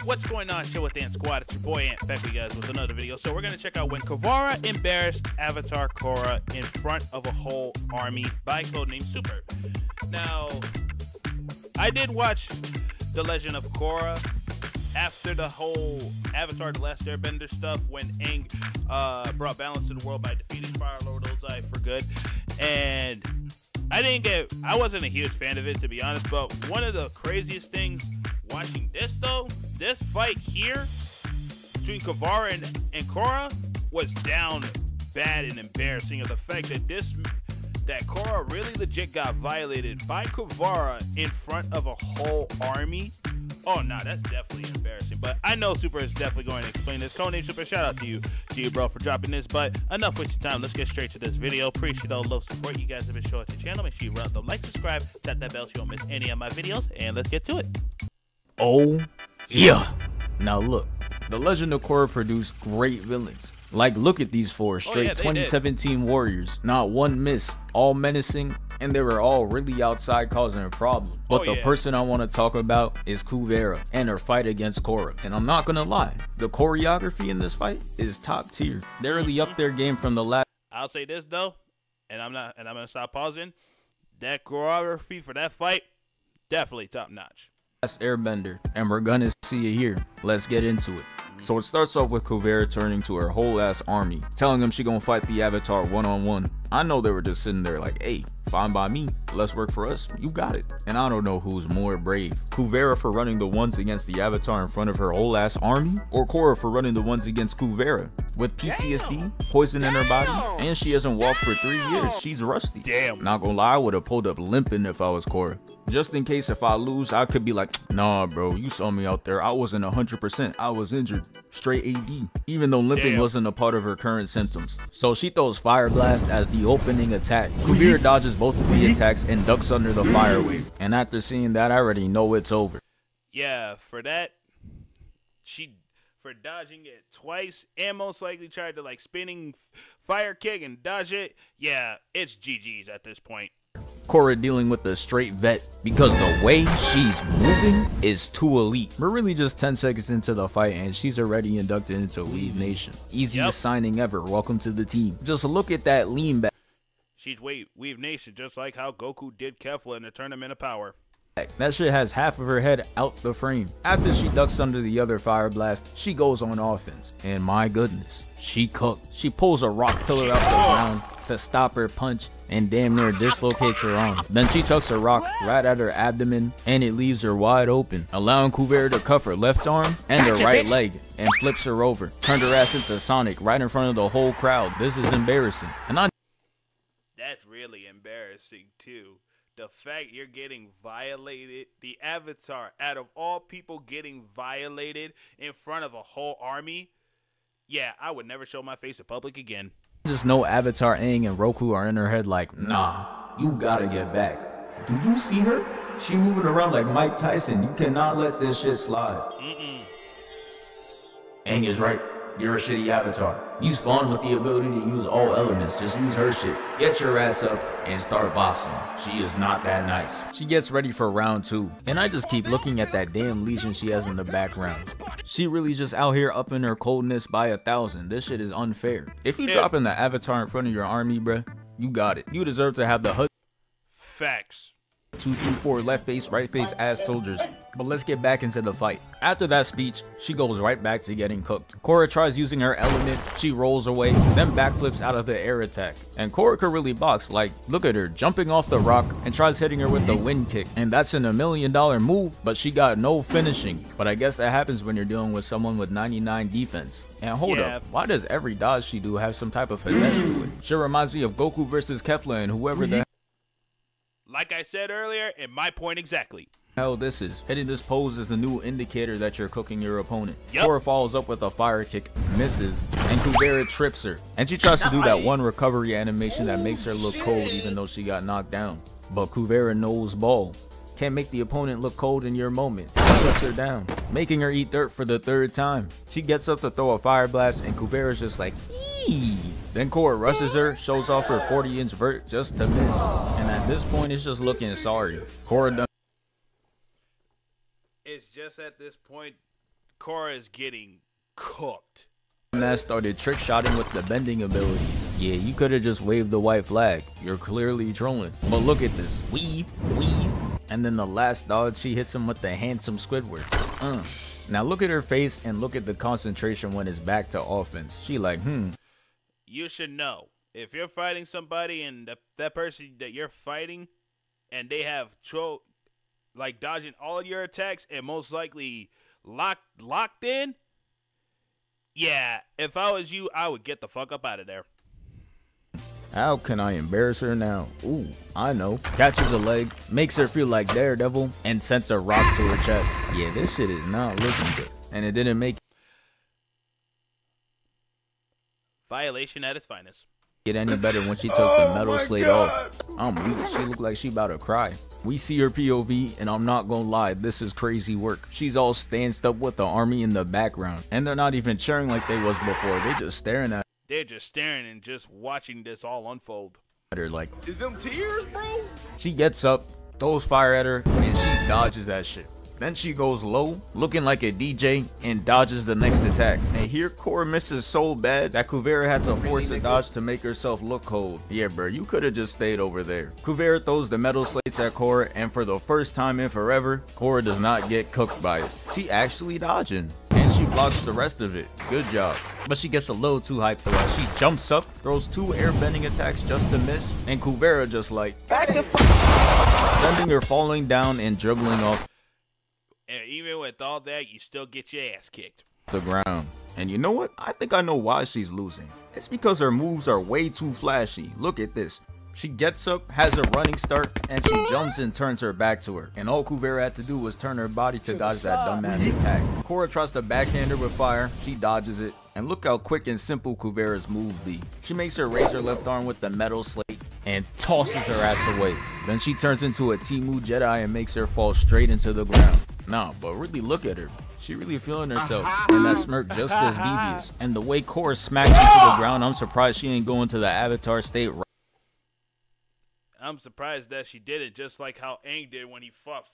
What's going on, Chill with Ant Squad? It's your boy Ant back with you guys with another video. So we're going to check out when Kuvira embarrassed Avatar Korra in front of a whole army by codename Super. Now, I did watch The Legend of Korra after the whole Avatar The Last Airbender stuff when Aang brought balance to the world by defeating Fire Lord Ozai for good. And I wasn't a huge fan of it, to be honest, but one of the craziest things watching this though, this fight here between Kuvira and Korra was down bad and embarrassing of the fact that Korra really legit got violated by Kuvira in front of a whole army. Oh no, that's definitely embarrassing. But I know Super is definitely going to explain this. Codename Super, shout out to you bro, for dropping this. But enough wasting time. Let's get straight to this video. Appreciate all the love support you guys have been showing to the channel. Make sure you run the like, subscribe, tap that bell so you don't miss any of my videos. And let's get to it. Oh yeah. Now look, The Legend of Korra produced great villains. Like, look at these four straight 2017 warriors. Not one miss, all menacing, and they were all really outside causing a problem. But the person I want to talk about is Kuvira and her fight against Korra. And I'm not gonna lie, the choreography in this fight is top tier. They're really up their game from the last. I'll say this though, and I'm gonna stop pausing. That choreography for that fight, definitely top notch. Airbender, and we're gonna see it here. Let's get into it. So it starts off with Kuvira turning to her whole ass army, telling them she gonna fight the Avatar one-on-one. I know they were just sitting there like, hey, fine by me, let's work for us, you got it. And I don't know who's more brave, Kuvira for running the ones against the Avatar in front of her whole ass army, or Korra for running the ones against Kuvira. With PTSD, poison in her body, and she hasn't walked for 3 years, she's rusty. Damn. Not gonna lie, I would have pulled up limping if I was Korra. Just in case if I lose, I could be like, nah bro, you saw me out there, I wasn't 100%, I was injured, straight AD. Even though limping wasn't a part of her current symptoms. So she throws Fire Blast as the opening attack. Kuvira dodges both of the attacks and ducks under the fire wave. And after seeing that, I already know it's over. Yeah, for that, for dodging it twice and most likely tried to like spinning fire kick and dodge it. Yeah, it's GG's at this point. Korra dealing with the straight vet because the way she's moving is too elite. We're really just 10 seconds into the fight and she's already inducted into Weave Nation. Easiest signing ever. Welcome to the team. Just look at that lean back. She's Weave Nation, just like how Goku did Kefla in the Tournament of Power. That shit has half of her head out the frame. After she ducks under the other Fire Blast, she goes on offense. And my goodness, she cooked. She pulls a rock pillar out the ground to stop her punch and damn near dislocates her arm. Then she tucks a rock right at her abdomen and it leaves her wide open, allowing Kuvira to cuff her left arm and her right leg and flips her over. Turned her ass into Sonic right in front of the whole crowd. This is embarrassing. And that's really embarrassing too. The fact you're getting violated, the Avatar, out of all people getting violated in front of a whole army. Yeah, I would never show my face in public again. Just know Avatar, Aang, and Roku are in her head like, nah, you gotta get back. Do you see her? She moving around like Mike Tyson. You cannot let this shit slide. Aang is right. You're a shitty Avatar. You spawned with the ability to use all elements. Just use her shit. Get your ass up and start boxing. She is not that nice. She gets ready for round 2. And I just keep looking at that damn lesion she has in the background. She really just out here upping her coldness by 1,000. This shit is unfair. If you dropping the Avatar in front of your army, bruh, you got it. You deserve to have the HUD. Facts. 2, 3, 4 left face, right face ass soldiers. But let's get back into the fight. After that speech, she goes right back to getting cooked. Korra tries using her element, she rolls away, then backflips out of the air attack. And Korra could really box, like, look at her, jumping off the rock and tries hitting her with the wind kick. And that's an $1 million move, but she got no finishing. But I guess that happens when you're dealing with someone with 99 defense. And hold up, why does every dodge she do have some type of finesse to it? She reminds me of Goku versus Kefla and whoever the like I said earlier, and my point exactly. Hell this is. Hitting this pose is the new indicator that you're cooking your opponent. Korra follows up with a fire kick, misses, and Kuvira trips her. And she tries to do that one recovery animation that makes her look cold even though she got knocked down. But Kuvira knows ball. Can't make the opponent look cold in your moment. Shuts her down, making her eat dirt for the 3rd time. She gets up to throw a fire blast and Kuvira's just like, eee. Then Korra rushes her, shows off her 40-inch vert just to miss. And at this point, it's just looking sorry. Korra done. It's just at this point, Korra is getting cooked. That started trick shotting with the bending abilities. Yeah, you could have just waved the white flag. You're clearly trolling. But look at this. Weave, weave. And then the last dodge, she hits him with the handsome Squidward. Now look at her face and look at the concentration when it's back to offense. She like, You should know, if you're fighting somebody and that person that you're fighting, and they have like dodging all your attacks and most likely locked in, yeah, if I was you, I would get the fuck up out of there. How can I embarrass her now? Ooh, I know. Catches a leg, makes her feel like Daredevil, and sends a rock to her chest. Yeah, this shit is not looking good. And it didn't make Violation at its finest. it any better when she took the metal slate off. I'm weak. She looked like she about to cry. We see her POV, and I'm not gonna lie, this is crazy work. She's all stanced up with the army in the background, and they're not even cheering like they was before. They just staring at They're just staring and just watching this all unfold. her like, Is them tears, bro? she gets up, throws fire at her, and she dodges that shit. Then she goes low, looking like a DJ, and dodges the next attack. And here Korra misses so bad that Kuvira had to force a dodge to make herself look cold. Yeah, bro, you could have just stayed over there. Kuvira throws the metal slates at Korra, and for the first time in forever, Korra does not get cooked by it. She actually dodging, and she blocks the rest of it. Good job. But she gets a little too hyped though. She jumps up, throws 2 airbending attacks just to miss, and Kuvira just like, sending her falling down and dribbling off And even with all that, you still get your ass kicked. the ground. And you know what? I think I know why she's losing. It's because her moves are way too flashy. Look at this. She gets up, has a running start, and she jumps and turns her back to her. And all Kuvira had to do was turn her body to dodge that dumbass attack. Korra tries to backhand her with fire. She dodges it. And look how quick and simple Kuvira's moves be. She makes her raise her left arm with the metal slate and tosses her ass away. Then she turns into a Timu Jedi and makes her fall straight into the ground. Nah, but really look at her. She really feeling herself, and that smirk just as devious. And the way Korra smacked into the ground, I'm surprised she ain't going to the Avatar state. I'm surprised that she did it just like how Aang did when he fought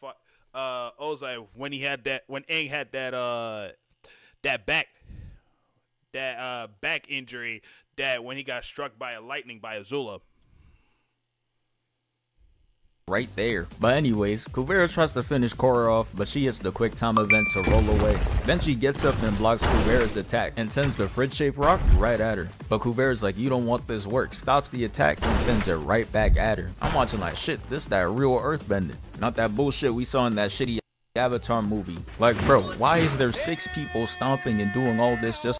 Ozai when Aang had that back injury that when he got struck by a lightning by Azula. Right there. But anyways, Kuvira tries to finish Korra off, but she hits the quick time event to roll away. Then she gets up and blocks Kuvira's attack and sends the fridge-shaped rock right at her. But Kuvira's like, you don't want this work, stops the attack and sends it right back at her. I'm watching like, shit, this that real earthbending, not that bullshit we saw in that shitty Avatar movie. Like, bro, why is there 6 people stomping and doing all this just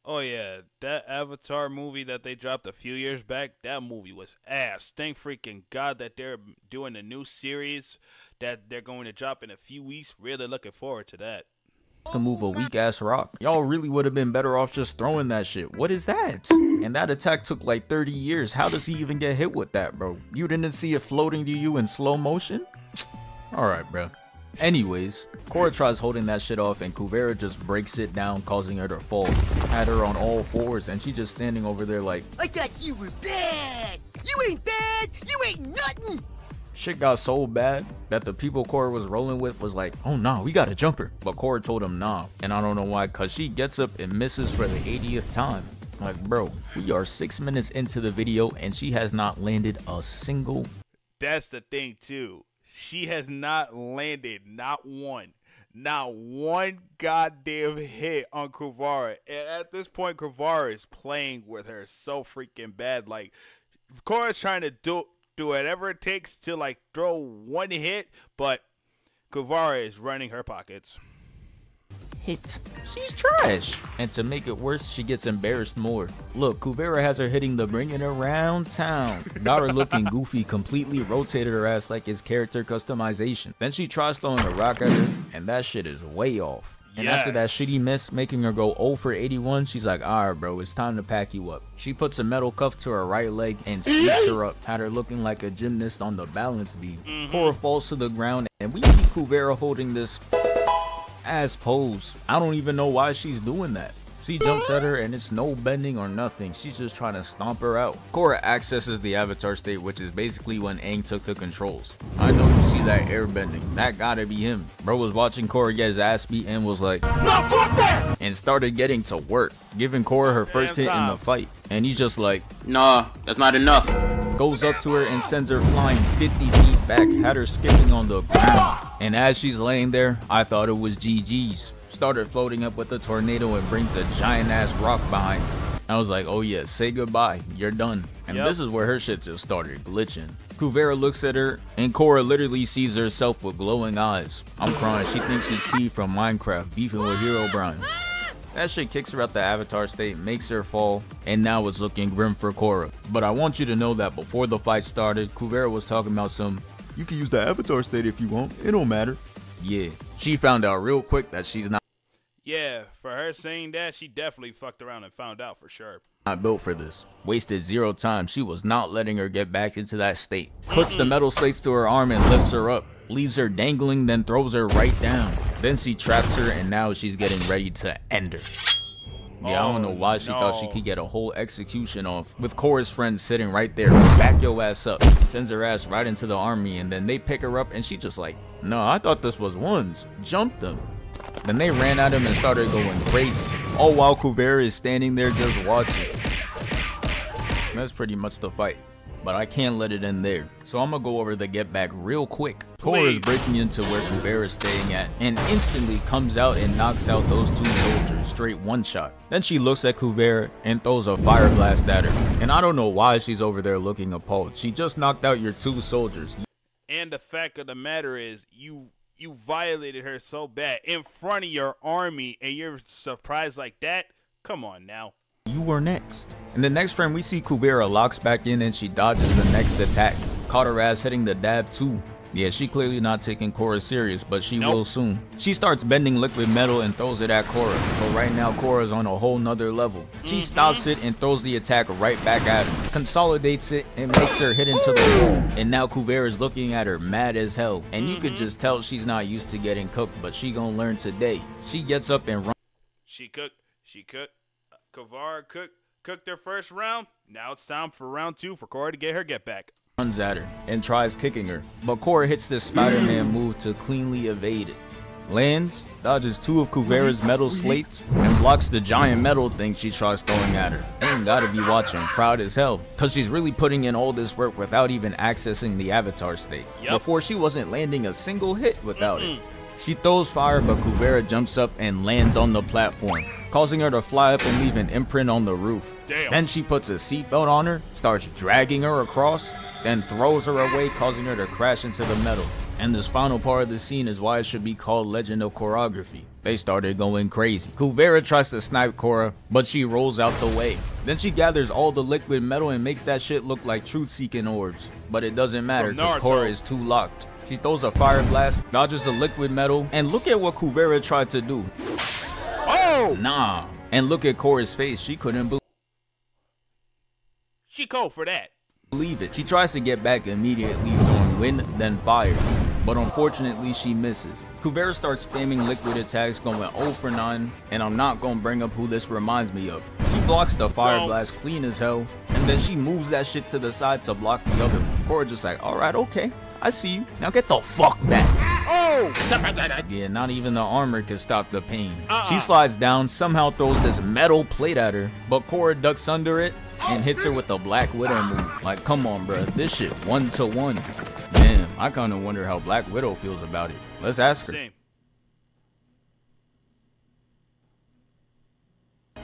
Oh yeah, that Avatar movie that they dropped a few years back, that movie was ass. Thank freaking God that they're doing a new series that they're going to drop in a few weeks. Really looking forward to that. to move a weak ass rock? Y'all really would have been better off just throwing that shit. What is that? And that attack took like 30 years. How does he even get hit with that, bro? You didn't see it floating to you in slow motion? Alright, bro. Anyways, Korra tries holding that shit off and Kuvira just breaks it down, causing her to fall. Had her on all fours and she just standing over there like, I thought you were bad. You ain't bad. You ain't nothing. shit got so bad that the people Korra was rolling with was like, oh nah, we gotta jump her. But Korra told him nah, and I don't know why, cause she gets up and misses for the 80th time. Like, bro, we are 6 minutes into the video and she has not landed a single. That's the thing too. She has not landed not one goddamn hit on Kuvira. And at this point, Kuvira is playing with her so freaking bad. Like, Korra's trying to do whatever it takes to like throw one hit, but Kuvira is running her pockets. Hit. She's trash. And to make it worse, she gets embarrassed more. Look, Kuvira has her hitting the bring it around town. Got her looking goofy, completely rotated her ass like it's character customization. Then she tries throwing a rock at her, and that shit is way off. And after that shitty miss, making her go 0 for 81, she's like, alright bro, it's time to pack you up. She puts a metal cuff to her right leg and sweeps her up, had her looking like a gymnast on the balance beam. Korra falls to the ground, and we see Kuvira holding this ass pose. I don't even know why she's doing that. She jumps at her and it's no bending or nothing. She's just trying to stomp her out. Korra accesses the avatar state, which is basically when Aang took the controls. I know you see that air bending. That gotta be him. Bro was watching Korra get his ass beat and was like, "No, fuck that!" and started getting to work, giving Korra her first hit in the fight. And he's just like, "Nah, that's not enough." Goes up to her and sends her flying 50 feet back, had her skipping on the ground. And as she's laying there, I thought it was GG's. Started floating up with a tornado and brings a giant ass rock behind her. I was like, oh yeah, say goodbye, you're done. And this is where her shit just started glitching. Kuvira looks at her and Korra literally sees herself with glowing eyes. I'm crying. She thinks she's Steve from Minecraft beefing with Herobrine. That shit kicks her out the avatar state, makes her fall, and now it's looking grim for Korra. But I want you to know that before the fight started, Kuvira was talking about some, you can use the avatar state if you want, it don't matter. Yeah, she found out real quick that she's not for her saying that, she definitely fucked around and found out for sure. Not built for this. Wasted 0 time. She was not letting her get back into that state. Puts the metal slates to her arm and lifts her up. Leaves her dangling, then throws her right down. Then she traps her and now she's getting ready to end her. Yeah, I don't know why she thought she could get a whole execution off with Korra's friends sitting right there. Back your ass up. Sends her ass right into the army and then they pick her up and she just like, no, I thought this was ones. Jump them. Then they ran at him and started going crazy. All while Kuvira is standing there just watching. That's pretty much the fight. But I can't let it end there. So I'm gonna go over the get back real quick. Korra is breaking into where Kuvira is staying at and instantly comes out and knocks out those 2 soldiers straight one shot. Then she looks at Kuvira and throws a fire blast at her. And I don't know why she's over there looking appalled. She just knocked out your 2 soldiers. And the fact of the matter is, you violated her so bad in front of your army and you're surprised like that? Come on now. You were next. In the next frame, we see Kuvira locks back in and she dodges the next attack. Caught her ass hitting the dab too. Yeah, she clearly not taking Korra serious, but she will soon. She starts bending liquid metal and throws it at Korra. But right now, Korra's on a whole nother level. She stops it and throws the attack right back at her. Consolidates it and makes her hit into the wall. And now Kuvira's looking at her mad as hell. And you could just tell she's not used to getting cooked, but she gonna learn today. She gets up and runs. She cooked. Kuvira cooked their first round. Now it's time for round 2 for Korra to get her get back. Runs at her and tries kicking her, but Korra hits this Spider-Man move to cleanly evade it. Lands, dodges 2 of Kuvira's metal slates, and blocks the giant metal thing she tries throwing at her. Ain't gotta be watching, proud as hell, cause she's really putting in all this work without even accessing the avatar state. Before she wasn't landing a single hit without it. She throws fire, but Kuvira jumps up and lands on the platform, causing her to fly up and leave an imprint on the roof. Then she puts a seatbelt on her, starts dragging her across, then throws her away, causing her to crash into the metal. And this final part of the scene is why it should be called Legend of Choreography. They started going crazy. Kuvira tries to snipe Korra, but she rolls out the way. Then she gathers all the liquid metal and makes that shit look like truth-seeking orbs. But it doesn't matter because Korra is too locked. She throws a fire blast, dodges the liquid metal, and look at what Kuvira tried to do. Oh! Nah. And look at Korra's face. She couldn't believe. She cold for that. Believe it. She tries to get back immediately, throwing wind, then fire. But unfortunately, she misses. Kuvira starts spamming liquid attacks, going 0 for 9, and I'm not going to bring up who this reminds me of. She blocks the fire blast clean as hell, and then she moves that shit to the side to block the other. Korra just like, alright, okay, I see you. Now get the fuck back. Oh! Yeah, not even the armor can stop the pain. She slides down, somehow throws this metal plate at her, but Korra ducks under it and hits her with the Black Widow move. Like, come on, bruh, this shit 1-to-1. Damn, I kind of wonder how Black Widow feels about it. Let's ask her. Same.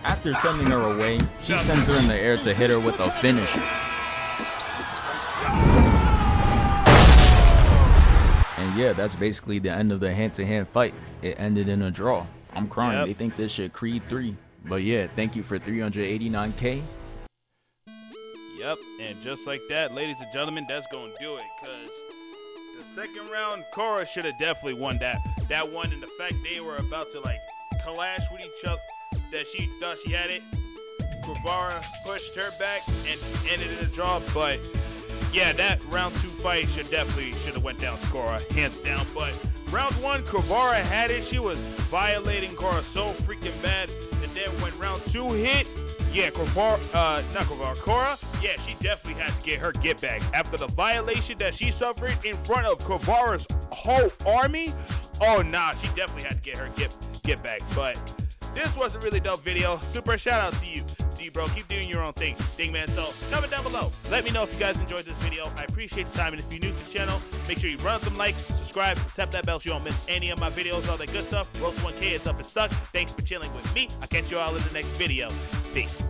After sending her away, she sends her in the air to hit her with a finisher. And yeah, that's basically the end of the hand-to-hand fight. It ended in a draw. I'm crying. They think this shit Creed 3. But yeah, thank you for 389K. Yep, and just like that, ladies and gentlemen, that's gonna do it. Cause the second round, Korra should have definitely won that one. And the fact they were about to like clash with each other, that she thought she had it. Kuvira pushed her back and ended in a draw. But yeah, that round 2 fight should have went down to Korra, hands down. But round 1, Kuvira had it. She was violating Korra so freaking bad. And then then when round 2 hit, yeah, Korra, yeah, she definitely had to get her get back. After the violation that she suffered in front of Kuvira's whole army, oh nah, she definitely had to get her get back. But this was a really dope video. Super shout out to you. Bro, keep doing your own thing, man. So comment down below, let me know if you guys enjoyed this video. I appreciate the time, and if you're new to the channel, make sure you run up some likes, subscribe, tap that bell so you don't miss any of my videos, all that good stuff. Road to 1K is up and stuck. Thanks for chilling with me. I'll catch you all in the next video. Peace.